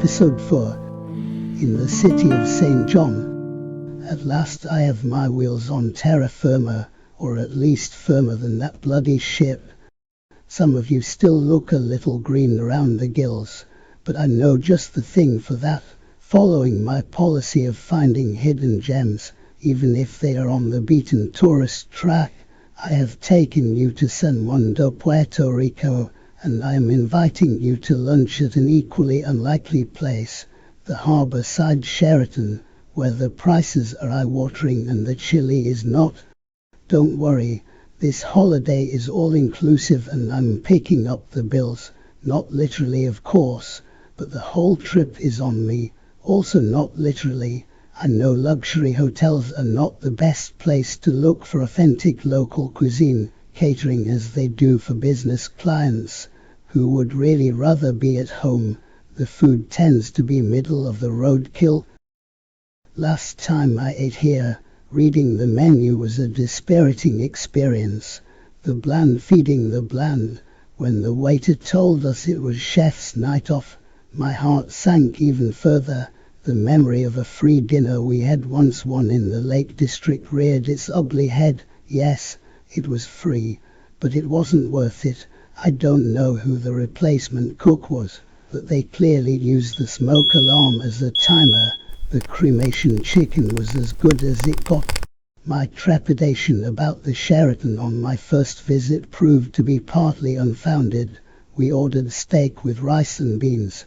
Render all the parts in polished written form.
Episode 4. In the city of St. John. At last I have my wheels on terra firma, or at least firmer than that bloody ship. Some of you still look a little green around the gills, but I know just the thing for that. Following my policy of finding hidden gems, even if they are on the beaten tourist track, I have taken you to San Juan de Puerto Rico, and I am inviting you to lunch at an equally unlikely place, the harbour-side Sheraton, where the prices are eye-watering and the chili is not. Don't worry, this holiday is all-inclusive and I'm picking up the bills, not literally of course, but the whole trip is on me, also not literally. I know luxury hotels are not the best place to look for authentic local cuisine, catering as they do for business clients, who would really rather be at home. The food tends to be middle-of-the-road kill. Last time I ate here, reading the menu was a dispiriting experience. The bland feeding the bland. When the waiter told us it was chef's night off, my heart sank even further. The memory of a free dinner we had once won in the Lake District reared its ugly head. Yes, it was free, but it wasn't worth it. I don't know who the replacement cook was, but they clearly used the smoke alarm as a timer. The cremation chicken was as good as it got. My trepidation about the Sheraton on my first visit proved to be partly unfounded. We ordered steak with rice and beans.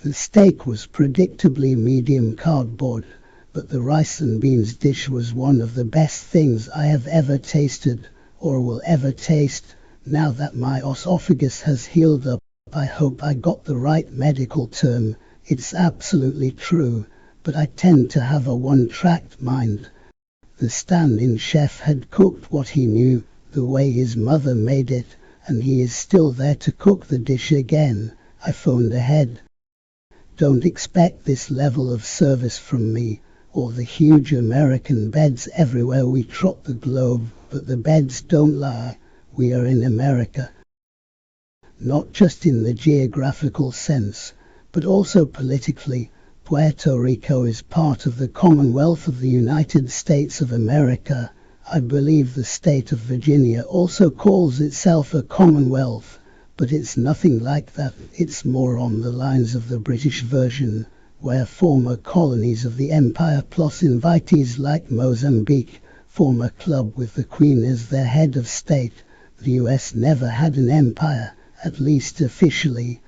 The steak was predictably medium cardboard, but the rice and beans dish was one of the best things I have ever tasted, or will ever taste. Now that my esophagus has healed up, I hope I got the right medical term. It's absolutely true, but I tend to have a one-track mind. The stand-in chef had cooked what he knew, the way his mother made it, and he is still there to cook the dish again. I phoned ahead. Don't expect this level of service from me, or the huge American beds everywhere we trot the globe, but the beds don't lie. We are in America. Not just in the geographical sense, but also politically. Puerto Rico is part of the Commonwealth of the United States of America. I believe the state of Virginia also calls itself a Commonwealth, but it's nothing like that. It's more on the lines of the British version, where former colonies of the empire plus invitees like Mozambique form a club with the Queen as their head of state. The US never had an empire, at least officially.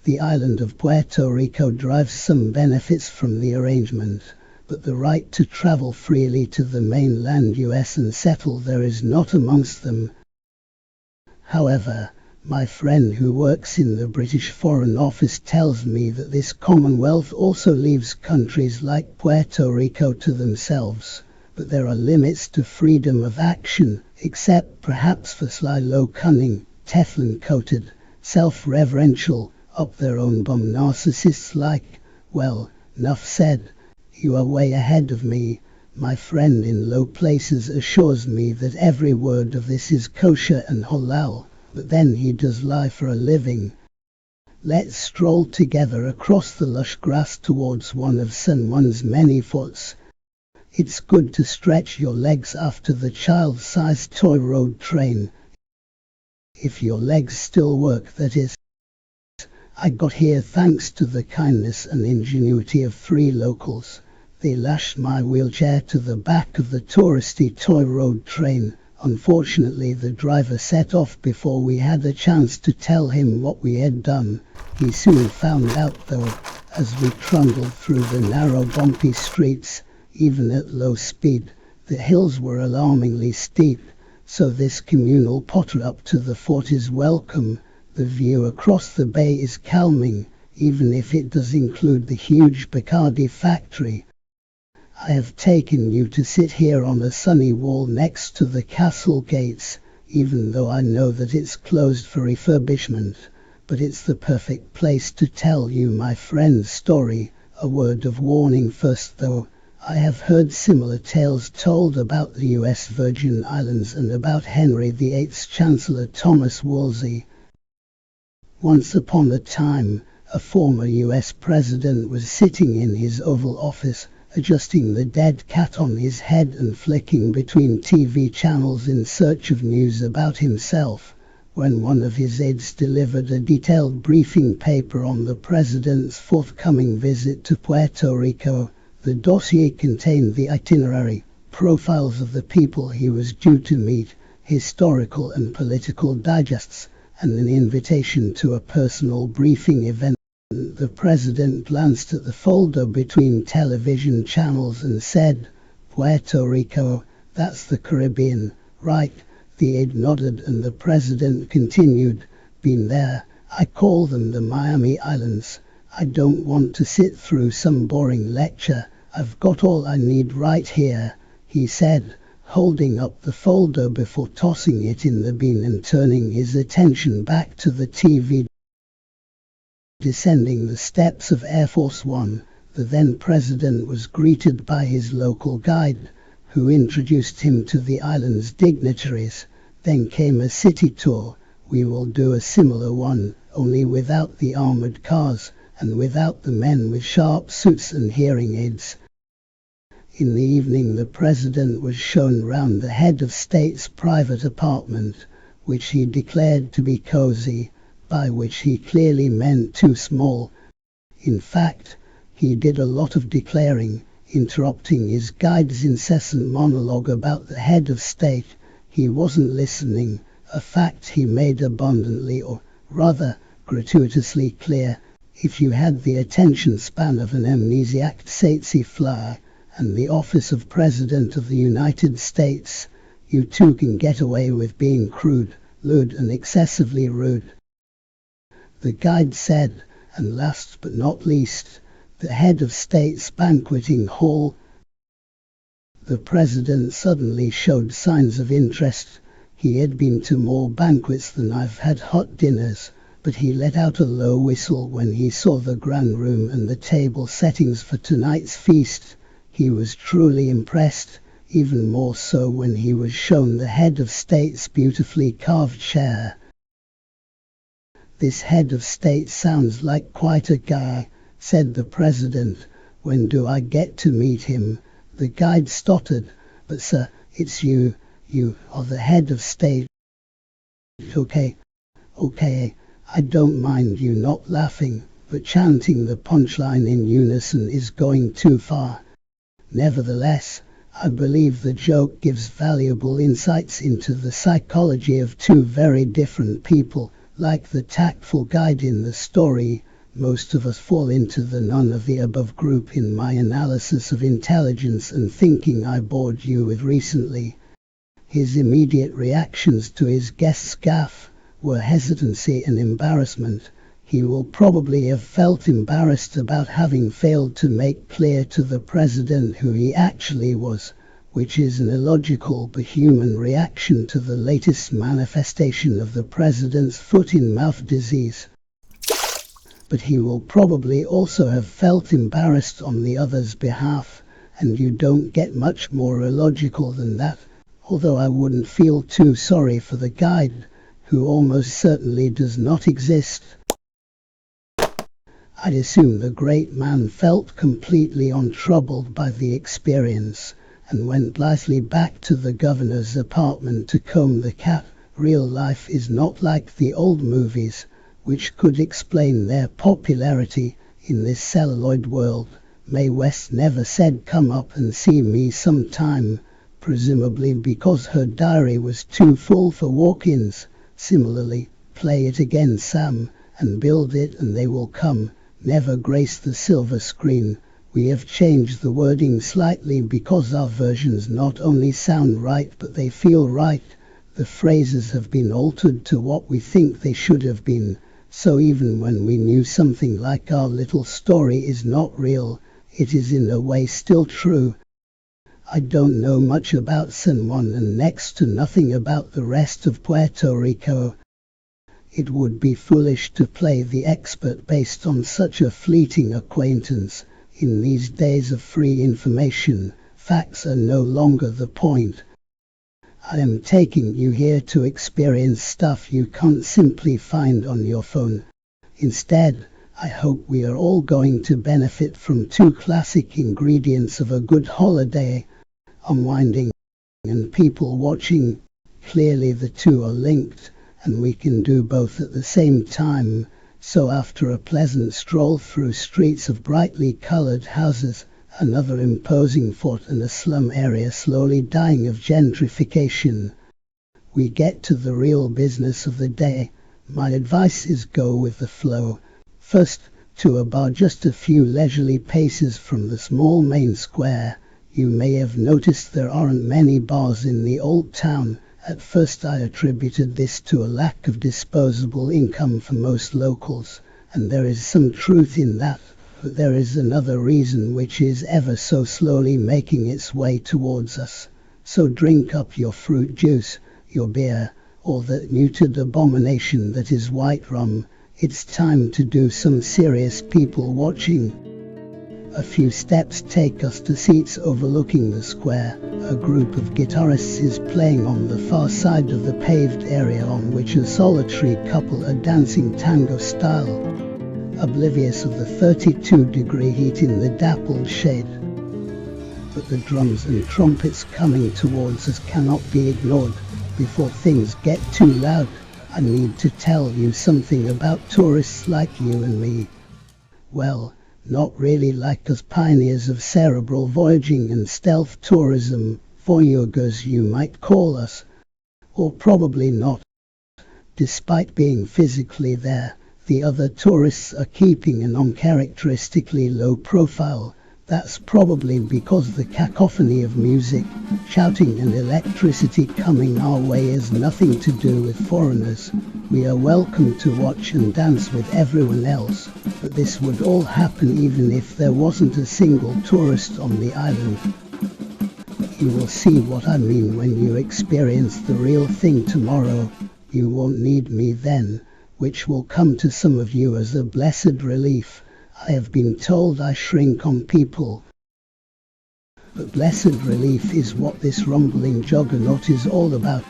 The island of Puerto Rico derives some benefits from the arrangement, but the right to travel freely to the mainland US and settle there is not amongst them. However, my friend who works in the British Foreign Office tells me that this Commonwealth also leaves countries like Puerto Rico to themselves, but there are limits to freedom of action, except perhaps for sly low cunning, Teflon-coated, self-reverential, up-their-own-bum narcissists like, well, enough said. You are way ahead of me. My friend in low places assures me that every word of this is kosher and halal, but then he does lie for a living. Let's stroll together across the lush grass towards one of San Juan's many forts. It's good to stretch your legs after the child-sized toy road train. If your legs still work, that is. I got here thanks to the kindness and ingenuity of 3 locals. They lashed my wheelchair to the back of the touristy toy road train. Unfortunately, the driver set off before we had a chance to tell him what we had done. He soon found out though, as we trundled through the narrow bumpy streets. Even at low speed, the hills were alarmingly steep, so this communal potter up to the fort is welcome. The view across the bay is calming, even if it does include the huge Bacardi factory. I have taken you to sit here on a sunny wall next to the castle gates, even though I know that it's closed for refurbishment. But it's the perfect place to tell you my friend's story. A word of warning first though. I have heard similar tales told about the US Virgin Islands and about Henry VIII's Chancellor Thomas Wolsey. Once upon a time, A former US president was sitting in his Oval Office, adjusting the dead cat on his head and flicking between TV channels in search of news about himself, when one of his aides delivered a detailed briefing paper on the president's forthcoming visit to Puerto Rico. The dossier contained the itinerary, profiles of the people he was due to meet, historical and political digests, and an invitation to a personal briefing event. The president glanced at the folder between television channels and said, "Puerto Rico, that's the Caribbean, right?" The aide nodded and the president continued, "Been there. I call them the Miami Islands. I don't want to sit through some boring lecture. I've got all I need right here," he said, holding up the folder before tossing it in the bin and turning his attention back to the TV. Descending the steps of Air Force One, the then president was greeted by his local guide, who introduced him to the island's dignitaries. Then came a city tour. "We will do a similar one, only without the armored cars, and without the men with sharp suits and hearing aids." In the evening the president was shown round the head of state's private apartment, which he declared to be cozy, by which he clearly meant too small. In fact, he did a lot of declaring, interrupting his guide's incessant monologue about the head of state. He wasn't listening, a fact he made abundantly, or rather, gratuitously clear. If you had the attention span of an amnesiac tsetse fly, and the office of President of the United States, you too can get away with being crude, lewd and excessively rude. The guide said, and last but not least, the head of state's banqueting hall. The president suddenly showed signs of interest. He had been to more banquets than I've had hot dinners, but he let out a low whistle when he saw the grand room and the table settings for tonight's feast. He was truly impressed, even more so when he was shown the head of state's beautifully carved chair. "This head of state sounds like quite a guy," said the president. "When do I get to meet him?" The guide stuttered, "But sir, it's you. You are the head of state." Okay, I don't mind you not laughing, but chanting the punchline in unison is going too far. Nevertheless, I believe the joke gives valuable insights into the psychology of two very different people. Like the tactful guide in the story, most of us fall into the none of the above group in my analysis of intelligence and thinking I bored you with recently. His immediate reactions to his guest's gaffe were hesitancy and embarrassment. He will probably have felt embarrassed about having failed to make clear to the president who he actually was, which is an illogical but human reaction to the latest manifestation of the president's foot-in-mouth disease. But he will probably also have felt embarrassed on the other's behalf, and you don't get much more illogical than that, although I wouldn't feel too sorry for the guide, who almost certainly does not exist. I'd assume the great man felt completely untroubled by the experience, and went blithely back to the governor's apartment to comb the cat. Real life is not like the old movies, which could explain their popularity in this celluloid world. Mae West never said "come up and see me sometime," presumably because her diary was too full for walk-ins. Similarly, "play it again, Sam, and build it and they will come" never graced the silver screen. We have changed the wording slightly because our versions not only sound right but they feel right. The phrases have been altered to what we think they should have been, so even when we knew something like our little story is not real, it is in a way still true. I don't know much about San Juan and next to nothing about the rest of Puerto Rico. It would be foolish to play the expert based on such a fleeting acquaintance. In these days of free information, facts are no longer the point. I am taking you here to experience stuff you can't simply find on your phone. Instead, I hope we are all going to benefit from two classic ingredients of a good holiday: unwinding and people watching. Clearly the two are linked, and we can do both at the same time. So after a pleasant stroll through streets of brightly coloured houses, another imposing fort and a slum area slowly dying of gentrification, we get to the real business of the day. My advice is go with the flow. First, to a bar just a few leisurely paces from the small main square. You may have noticed there aren't many bars in the old town. At first I attributed this to a lack of disposable income for most locals, and there is some truth in that. But there is another reason which is ever so slowly making its way towards us. So drink up your fruit juice, your beer, or that muted abomination that is white rum. It's time to do some serious people watching. A few steps take us to seats overlooking the square. A group of guitarists is playing on the far side of the paved area on which a solitary couple are dancing tango style, oblivious of the 32-degree heat in the dappled shade. But the drums and trumpets coming towards us cannot be ignored. Before things get too loud, I need to tell you something about tourists like you and me. Well, not really like us pioneers of cerebral voyaging and stealth tourism, voyagers you might call us. Or probably not. Despite being physically there, the other tourists are keeping an uncharacteristically low profile. That's probably because the cacophony of music, shouting and electricity coming our way has nothing to do with foreigners. We are welcome to watch and dance with everyone else, but this would all happen even if there wasn't a single tourist on the island. You will see what I mean when you experience the real thing tomorrow. You won't need me then, which will come to some of you as a blessed relief. I have been told I shrink on people. But blessed relief is what this rumbling juggernaut is all about.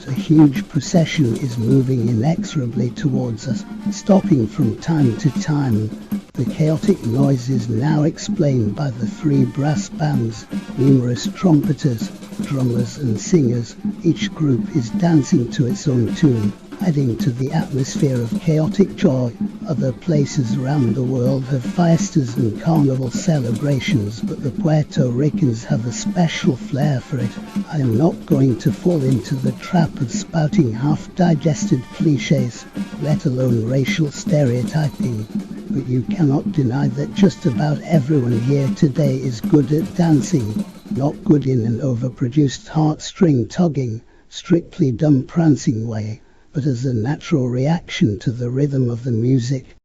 A huge procession is moving inexorably towards us, stopping from time to time. The chaotic noise is now explained by the three brass bands, numerous trumpeters, drummers and singers. Each group is dancing to its own tune, adding to the atmosphere of chaotic joy. Other places around the world have fiestas and carnival celebrations, but the Puerto Ricans have a special flair for it. I am not going to fall into the trap of spouting half-digested cliches, let alone racial stereotyping, but you cannot deny that just about everyone here today is good at dancing, not good in an overproduced heartstring-tugging, strictly dumb prancing way, but as a natural reaction to the rhythm of the music.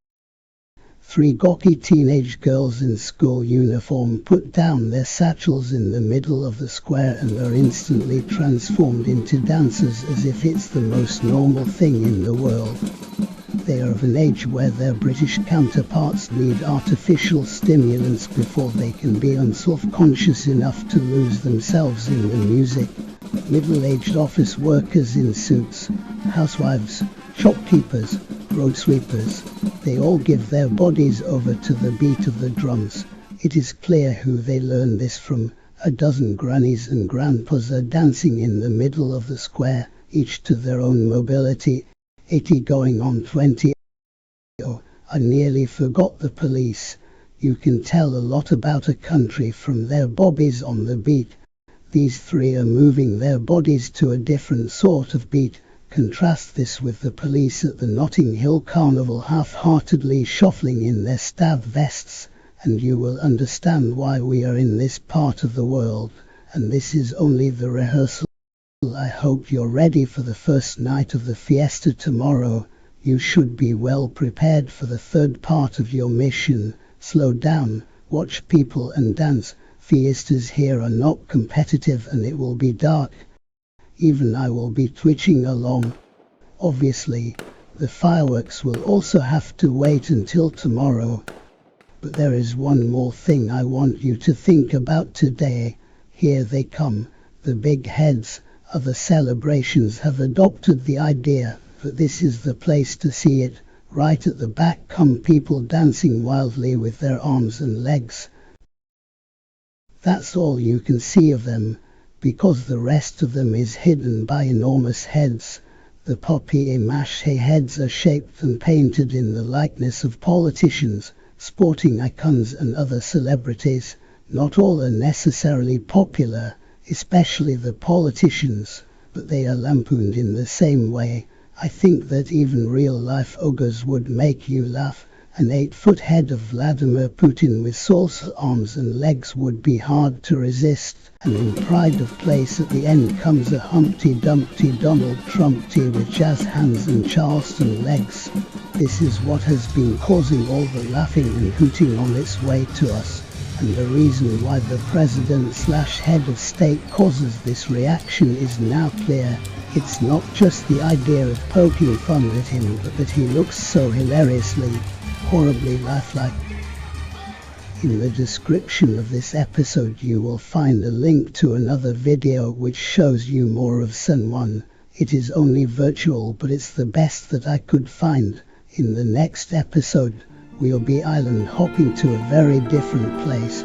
Three gawky teenage girls in school uniform put down their satchels in the middle of the square and are instantly transformed into dancers as if it's the most normal thing in the world. They are of an age where their British counterparts need artificial stimulants before they can be unself-conscious enough to lose themselves in the music. Middle-aged office workers in suits, housewives, shopkeepers, road sweepers, they all give their bodies over to the beat of the drums. It is clear who they learn this from. A dozen grannies and grandpas are dancing in the middle of the square, each to their own mobility. 80 going on 20. Oh, I nearly forgot the police. You can tell a lot about a country from their bobbies on the beat. These three are moving their bodies to a different sort of beat. Contrast this with the police at the Notting Hill Carnival half-heartedly shuffling in their stab vests, and you will understand why we are in this part of the world, and this is only the rehearsal. I hope you're ready for the first night of the fiesta tomorrow. You should be well prepared for the third part of your mission. Slow down, watch people and dance. Fiestas here are not competitive and it will be dark. Even I will be twitching along. Obviously, the fireworks will also have to wait until tomorrow. But there is one more thing I want you to think about today. Here they come, the big heads. Other celebrations have adopted the idea, but this is the place to see it. Right at the back come people dancing wildly with their arms and legs. That's all you can see of them, because the rest of them is hidden by enormous heads. The papier-mâché heads are shaped and painted in the likeness of politicians, sporting icons and other celebrities. Not all are necessarily popular, especially the politicians, but they are lampooned in the same way. I think that even real-life ogres would make you laugh. An 8-foot head of Vladimir Putin with saucer arms and legs would be hard to resist. And in pride of place at the end comes a Humpty Dumpty Donald Trumpty with jazz hands and Charleston legs. This is what has been causing all the laughing and hooting on its way to us. And the reason why the president/head of state causes this reaction is now clear. It's not just the idea of poking fun at him, but that he looks so hilariously, horribly lifelike. In the description of this episode you will find a link to another video which shows you more of Sun 1. It is only virtual, but it's the best that I could find. In the next episode, we'll be island hopping to a very different place.